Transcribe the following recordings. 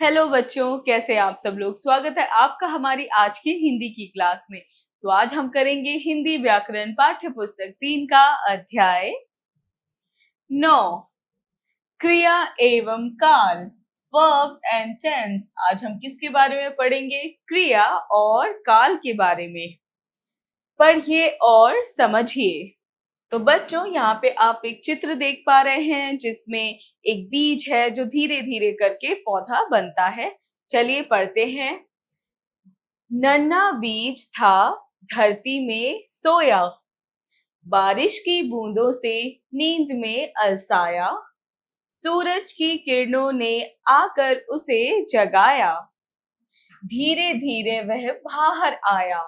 Hello बच्चों, कैसे आप सब लोग। स्वागत है आपका हमारी आज की हिंदी की क्लास में। तो आज हम करेंगे हिंदी व्याकरण पाठ्य पुस्तक 3 का अध्याय 9, क्रिया एवं काल, वर्ब्स एंड टेंस। आज हम किसके बारे में पढ़ेंगे? क्रिया और काल के बारे में। पढ़िए और समझिए। तो बच्चों, यहाँ पे आप एक चित्र देख पा रहे हैं जिसमें एक बीज है जो धीरे धीरे करके पौधा बनता है। चलिए पढ़ते हैं। नन्हा बीज था धरती में सोया, बारिश की बूंदों से नींद में अलसाया, सूरज की किरणों ने आकर उसे जगाया, धीरे धीरे वह बाहर आया,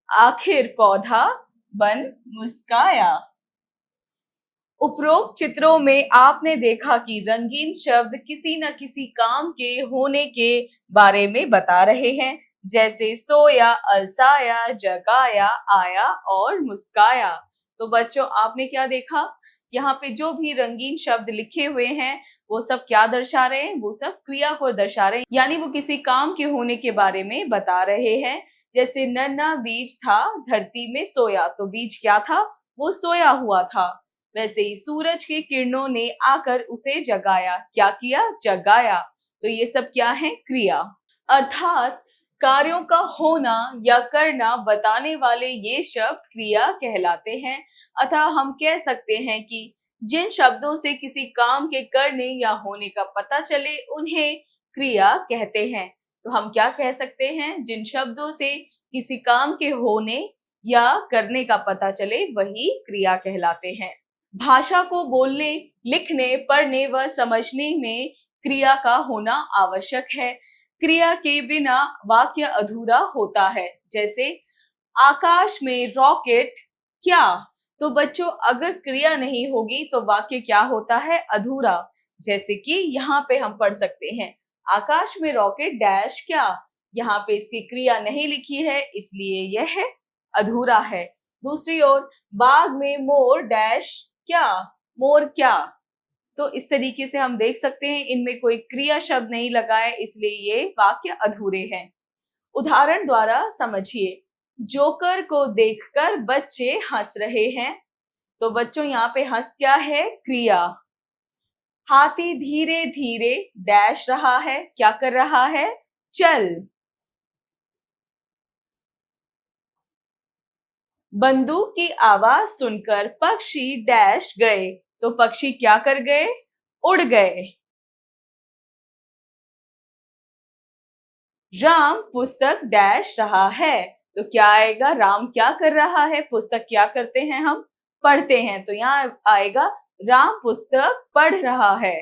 आखिर पौधा बन मुस्काया। उपरोक्त चित्रों में आपने देखा कि रंगीन शब्द किसी न किसी काम के होने के बारे में बता रहे हैं, जैसे सोया, अलसाया, जगाया, आया और मुस्काया। तो बच्चों, आपने क्या देखा? यहाँ पे जो भी रंगीन शब्द लिखे हुए हैं वो सब क्या दर्शा रहे हैं? वो सब क्रिया को दर्शा रहे हैं, यानी वो किसी काम के होने के बारे में बता रहे हैं। जैसे नन्हा बीज था धरती में सोया, तो बीज क्या था? वो सोया हुआ था। वैसे ही सूरज की किरणों ने आकर उसे जगाया। क्या किया? जगाया। तो ये सब क्या है? क्रिया। अर्थात कार्यों का होना या करना बताने वाले ये शब्द क्रिया कहलाते हैं। अतः हम कह सकते हैं कि जिन शब्दों से किसी काम के करने या होने का पता चले उन्हें क्रिया कहते हैं। तो हम क्या कह सकते हैं? जिन शब्दों से किसी काम के होने या करने का पता चले वही क्रिया कहलाते हैं। भाषा को बोलने, लिखने, पढ़ने व समझने में क्रिया का होना आवश्यक है। क्रिया के बिना वाक्य अधूरा होता है। जैसे आकाश में रॉकेट क्या? तो बच्चों, अगर क्रिया नहीं होगी तो वाक्य क्या होता है? अधूरा। जैसे कि यहाँ पे हम पढ़ सकते हैं, आकाश में रॉकेट डैश क्या। यहाँ पे इसकी क्रिया नहीं लिखी है, इसलिए यह अधूरा है। दूसरी ओर, बाग में मोर डैश क्या, मोर क्या। तो इस तरीके से हम देख सकते हैं इनमें कोई क्रिया शब्द नहीं लगा है, इसलिए ये वाक्य अधूरे हैं। उदाहरण द्वारा समझिए। जोकर को देखकर बच्चे हंस रहे हैं। तो बच्चों, यहाँ पे हंस क्या है? क्रिया। हाथी धीरे धीरे डैश रहा है। क्या कर रहा है? चल। बंदूक की आवाज सुनकर पक्षी डैश गए। तो पक्षी क्या कर गए? उड़ गए। राम पुस्तक डैश रहा है। तो क्या आएगा? राम क्या कर रहा है? पुस्तक क्या करते हैं हम? पढ़ते हैं। तो यहाँ आएगा राम पुस्तक पढ़ रहा है।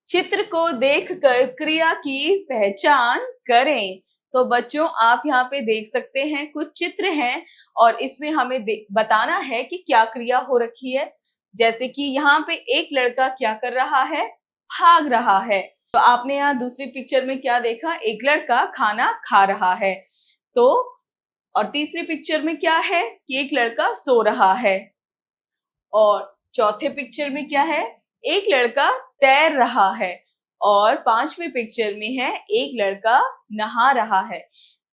चित्र को देखकर क्रिया की पहचान करें। तो बच्चों, आप यहाँ पे देख सकते हैं कुछ चित्र हैं और इसमें हमें बताना है कि क्या क्रिया हो रखी है। जैसे कि यहाँ पे एक लड़का क्या कर रहा है? भाग रहा है। तो आपने यहाँ दूसरी पिक्चर में क्या देखा? एक लड़का खाना खा रहा है। तो और तीसरी पिक्चर में क्या है कि एक लड़का सो रहा है। और चौथे पिक्चर में क्या है? एक लड़का तैर रहा है। और पांचवी पिक्चर में है एक लड़का नहा रहा है।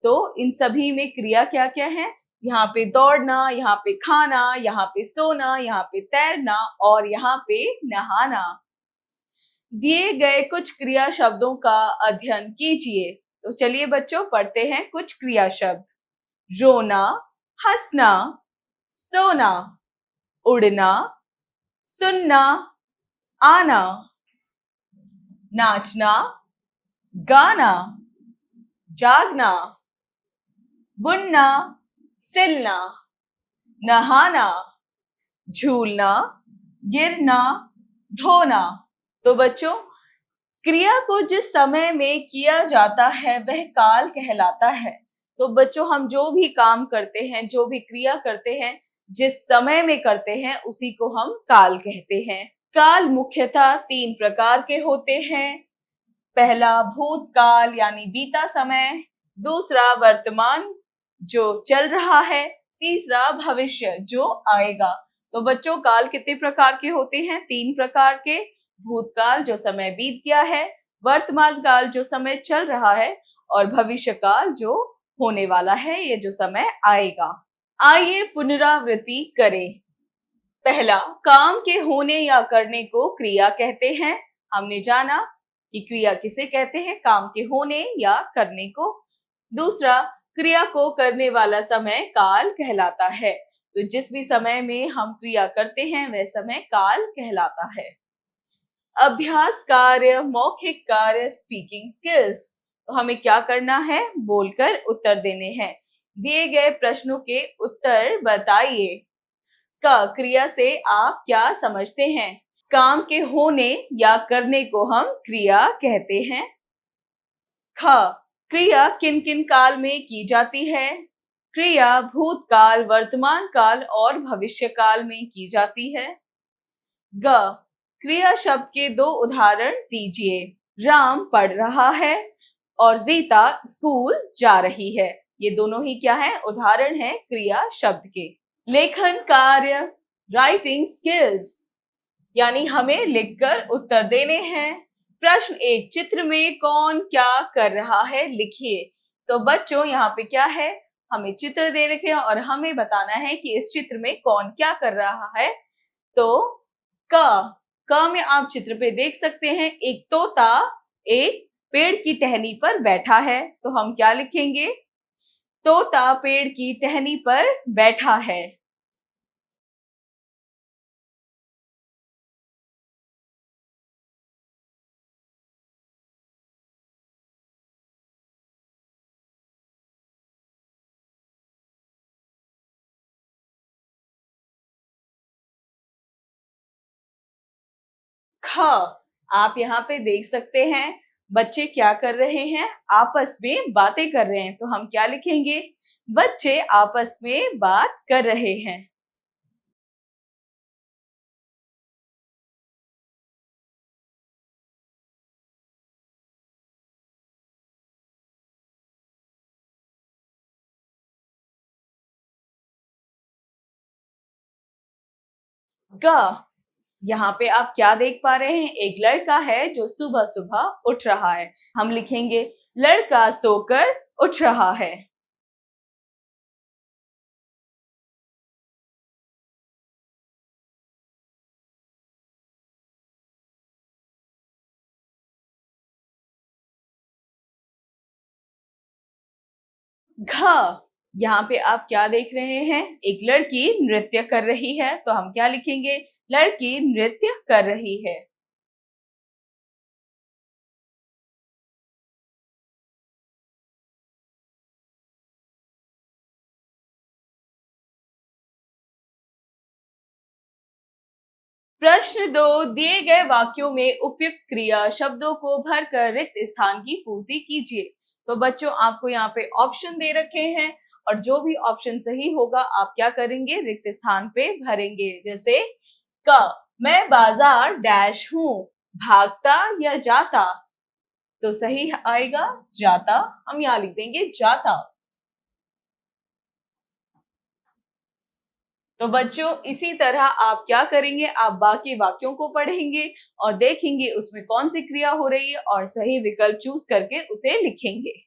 तो इन सभी में क्रिया क्या क्या है? यहाँ पे दौड़ना, यहाँ पे खाना, यहाँ पे सोना, यहाँ पे तैरना और यहाँ पे नहाना। दिए गए कुछ क्रिया शब्दों का अध्ययन कीजिए। तो चलिए बच्चों, पढ़ते हैं कुछ क्रिया शब्द। रोना, हंसना, सोना, उड़ना, सुनना, आना, नाचना, गाना, जागना, बुनना, सिलना, नहाना, झूलना, गिरना, धोना। तो बच्चों, क्रिया को जिस समय में किया जाता है वह काल कहलाता है। तो बच्चों, हम जो भी काम करते हैं, जो भी क्रिया करते हैं, जिस समय में करते हैं उसी को हम काल कहते हैं। काल मुख्यतः 3 प्रकार के होते हैं। पहला भूतकाल यानी बीता समय, दूसरा वर्तमान जो चल रहा है, तीसरा भविष्य जो आएगा। तो बच्चों काल कितने प्रकार के होते हैं? 3 प्रकार के। भूतकाल जो समय बीत गया है, वर्तमान काल जो समय चल रहा है और भविष्य काल जो होने वाला है, ये जो समय आएगा। आइए पुनरावृत्ति करें। पहला, काम के होने या करने को क्रिया कहते हैं। हमने जाना कि क्रिया किसे कहते हैं? काम के होने या करने को। दूसरा, क्रिया को करने वाला समय काल कहलाता है। तो जिस भी समय में हम क्रिया करते हैं वह समय काल कहलाता है। अभ्यास कार्य, मौखिक कार्य, स्पीकिंग स्किल्स। तो हमें क्या करना है? बोलकर उत्तर देने हैं। दिए गए प्रश्नों के उत्तर बताइए। का क्रिया से आप क्या समझते हैं? काम के होने या करने को हम क्रिया कहते हैं। ख, क्रिया किन किन काल में की जाती है? क्रिया भूतकाल, वर्तमान काल और भविष्य काल में की जाती है। ग, क्रिया शब्द के 2 उदाहरण दीजिए। राम पढ़ रहा है और रीता स्कूल जा रही है। ये दोनों ही क्या है? उदाहरण है क्रिया शब्द के। लेखन कार्य, राइटिंग स्किल्स, यानी हमें लिखकर उत्तर देने हैं। प्रश्न 1, चित्र में कौन क्या कर रहा है? लिखिए। तो बच्चों यहाँ पे क्या है? हमें चित्र दे रखे हैं और हमें बताना है कि इस चित्र में कौन क्या कर रहा है। तो क में आप चित्र पे देख सकते हैं एक तोता एक पेड़ की टहनी पर बैठा है। तो हम क्या लिखेंगे? तोता पेड़ की टहनी पर बैठा है। ख, आप यहाँ पे देख सकते हैं बच्चे क्या कर रहे हैं? आपस में बातें कर रहे हैं। तो हम क्या लिखेंगे? बच्चे आपस में बात कर रहे हैं। ग, यहाँ पे आप क्या देख पा रहे हैं? एक लड़का है जो सुबह सुबह उठ रहा है। हम लिखेंगे लड़का सोकर उठ रहा है। घ, यहाँ पे आप क्या देख रहे हैं? एक लड़की नृत्य कर रही है। तो हम क्या लिखेंगे? लड़की नृत्य कर रही है। प्रश्न 2, दिए गए वाक्यों में उपयुक्त क्रिया शब्दों को भरकर रिक्त स्थान की पूर्ति कीजिए। तो बच्चों आपको यहाँ पे ऑप्शन दे रखे हैं और जो भी ऑप्शन सही होगा आप क्या करेंगे? रिक्त स्थान पे भरेंगे। जैसे क, मैं बाजार डैश हूँ, भागता या जाता? तो सही आएगा जाता। हम यहाँ लिख देंगे जाता। तो बच्चों इसी तरह आप क्या करेंगे? आप बाकी वाक्यों को पढ़ेंगे और देखेंगे उसमें कौन सी क्रिया हो रही है और सही विकल्प चूज करके उसे लिखेंगे।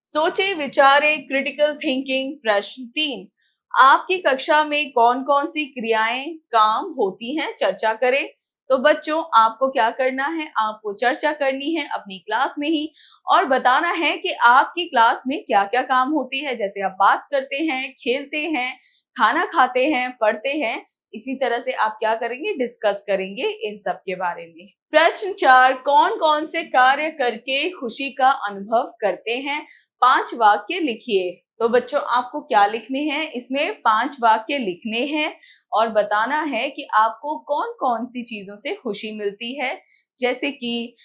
सोचे विचारे, क्रिटिकल थिंकिंग। प्रश्न 3, आपकी कक्षा में कौन कौन सी क्रियाएं काम होती हैं? चर्चा करें। तो बच्चों आपको क्या करना है? आपको चर्चा करनी है अपनी क्लास में ही और बताना है कि आपकी क्लास में क्या क्या काम होती है। जैसे आप बात करते हैं, खेलते हैं, खाना खाते हैं, पढ़ते हैं। इसी तरह से आप क्या करेंगे? डिस्कस करेंगे इन सब के बारे में। प्रश्न 4, कौन कौन से कार्य करके खुशी का अनुभव करते हैं? 5 वाक्य लिखिए। तो बच्चों आपको क्या लिखने हैं? इसमें 5 वाक्य लिखने हैं और बताना है कि आपको कौन कौन सी चीजों से खुशी मिलती है। जैसे कि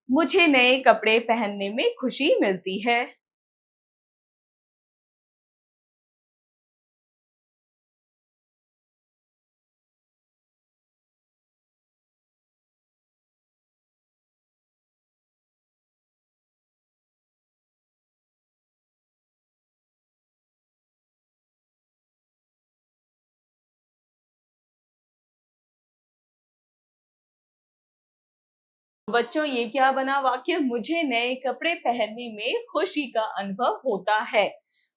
मुझे नए कपड़े पहनने में खुशी मिलती है। बच्चों ये क्या बना वाक्य, मुझे नए कपड़े पहनने में खुशी का अनुभव होता है।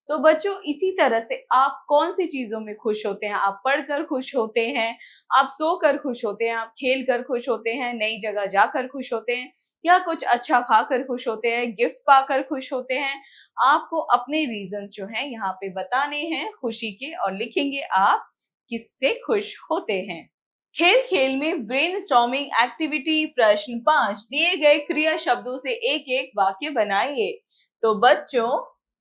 तो बच्चों इसी तरह से आप कौन सी चीजों में खुश होते हैं? आप पढ़कर खुश होते हैं, आप सोकर खुश होते हैं, आप खेल कर खुश होते हैं, नई जगह जाकर खुश होते हैं, या कुछ अच्छा खाकर खुश होते हैं, गिफ्ट पाकर खुश होते हैं। आपको अपने रीजंस जो हैं यहाँ पे बताने हैं खुशी के, और लिखेंगे आप किससे खुश होते हैं। खेल खेल में ब्रेनस्टॉर्मिंग एक्टिविटी प्रश्न 5, दिए गए क्रिया शब्दों से एक एक वाक्य बनाइए। तो बच्चों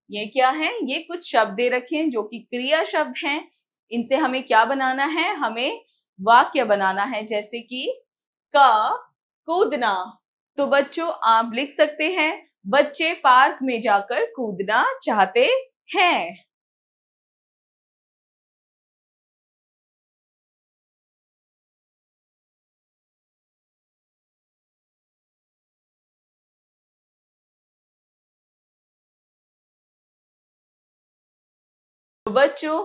ये क्या है, ये कुछ शब्द दे रखे हैं जो कि क्रिया शब्द हैं। इनसे हमें क्या बनाना है, हमें वाक्य बनाना है, जैसे कि का कूदना। तो बच्चों आप लिख सकते हैं, बच्चे पार्क में जाकर कूदना चाहते हैं। तो बच्चों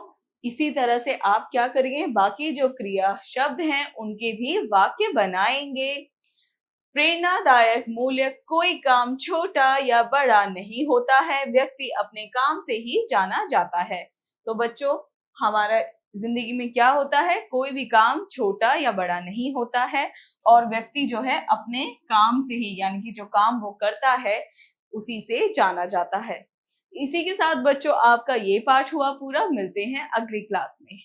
इसी तरह से आप क्या करेंगे, बाकी जो क्रिया शब्द हैं उनके भी वाक्य बनाएंगे। प्रेरणादायक मूल्य, कोई काम छोटा या बड़ा नहीं होता है, व्यक्ति अपने काम से ही जाना जाता है। तो बच्चों हमारा जिंदगी में क्या होता है, कोई भी काम छोटा या बड़ा नहीं होता है, और व्यक्ति जो है अपने काम से ही, यानी कि जो काम वो करता है उसी से जाना जाता है। इसी के साथ बच्चों आपका ये पाठ हुआ पूरा। मिलते हैं अगली क्लास में।